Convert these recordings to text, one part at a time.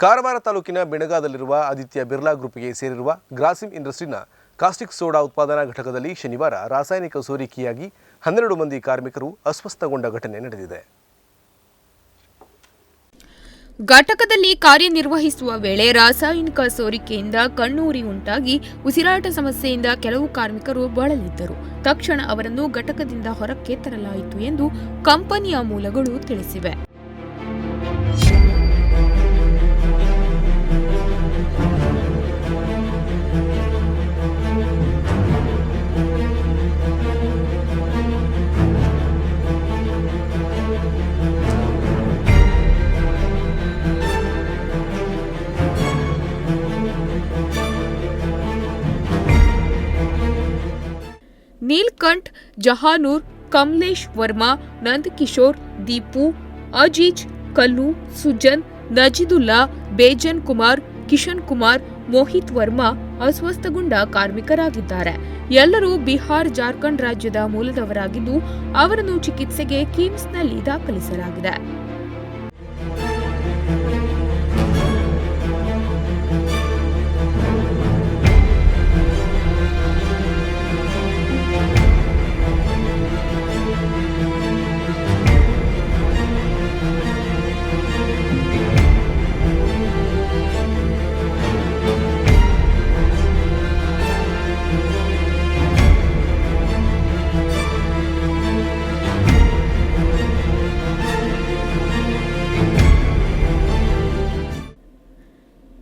ಕಾರವಾರ ತಾಲೂಕಿನ ಬೆಣಗಾದಲ್ಲಿರುವ ಆದಿತ್ಯ ಬಿರ್ಲಾ ಗ್ರೂಪ್ಗೆ ಸೇರಿರುವ Grasim ಇಂಡಸ್ಟ್ರಿನ caustic soda ಉತ್ಪಾದನಾ ಘಟಕದಲ್ಲಿ ಶನಿವಾರ ರಾಸಾಯನಿಕ ಸೋರಿಕೆಯಾಗಿ 12 ಮಂದಿ ಕಾರ್ಮಿಕರು ಅಸ್ವಸ್ಥಗೊಂಡ ಘಟನೆ ನಡೆದಿದೆ. ಘಟಕದಲ್ಲಿ ಕಾರ್ಯನಿರ್ವಹಿಸುವ ವೇಳೆ ರಾಸಾಯನಿಕ ಸೋರಿಕೆಯಿಂದ ಕಣ್ಣುರಿ ಉಂಟಾಗಿ ಉಸಿರಾಟ ಸಮಸ್ಯೆಯಿಂದ ಕೆಲವು ಕಾರ್ಮಿಕರು ಬಳಲಿದ್ದರು. ತಕ್ಷಣ ಅವರನ್ನು ಘಟಕದಿಂದ ಹೊರಕ್ಕೆ ತರಲಾಯಿತು ಎಂದು ಕಂಪನಿಯ ಮೂಲಗಳು ತಿಳಿಸಿವೆ. ನೀಲ್ಕಂಠ್, ಜಹಾನೂರ್, ಕಮಲೇಶ್ ವರ್ಮಾ, ನಂದಕಿಶೋರ್, ದೀಪು, ಅಜೀಜ್, ಕಲ್ಲು, ಸುಜನ್, ನಜಿದುಲ್ಲಾ, ಬೇಜನ್ ಕುಮಾರ್, ಕಿಶನ್ ಕುಮಾರ್, ಮೋಹಿತ್ ವರ್ಮಾ ಅಸ್ವಸ್ಥಗೊಂಡ ಕಾರ್ಮಿಕರಾಗಿದ್ದಾರೆ. ಎಲ್ಲರೂ ಬಿಹಾರ್, ಜಾರ್ಖಂಡ್ ರಾಜ್ಯದ ಮೂಲದವರಾಗಿದ್ದು ಅವರನ್ನು ಚಿಕಿತ್ಸೆಗೆ ಕಿಮ್ಸ್ನಲ್ಲಿ ದಾಖಲಿಸಲಾಗಿದೆ.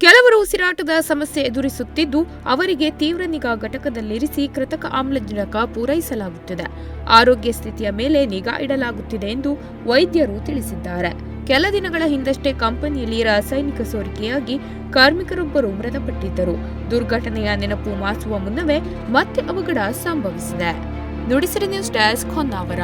ಕೆಲವರು ಉಸಿರಾಟದ ಸಮಸ್ಯೆ ಎದುರಿಸುತ್ತಿದ್ದು ಅವರಿಗೆ ತೀವ್ರ ನಿಗಾ ಘಟಕದಲ್ಲಿರಿಸಿ ಕೃತಕ ಆಮ್ಲಜನಕ ಪೂರೈಸಲಾಗುತ್ತಿದೆ. ಆರೋಗ್ಯ ಸ್ಥಿತಿಯ ಮೇಲೆ ನಿಗಾ ಇಡಲಾಗುತ್ತಿದೆ ಎಂದು ವೈದ್ಯರು ತಿಳಿಸಿದ್ದಾರೆ. ಕೆಲ ದಿನಗಳ ಹಿಂದಷ್ಟೇ ಕಂಪನಿಯಲ್ಲಿ ರಾಸಾಯನಿಕ ಸೋರಿಕೆಯಾಗಿ ಕಾರ್ಮಿಕರೊಬ್ಬರು ಮೃತಪಟ್ಟಿದ್ದರು. ದುರ್ಘಟನೆಯ ನೆನಪು ಮಾಸುವ ಮುನ್ನವೇ ಮತ್ತೆ ಅವಘಡ ಸಂಭವಿಸಿದೆ. Nudisiri news desk Honnavar.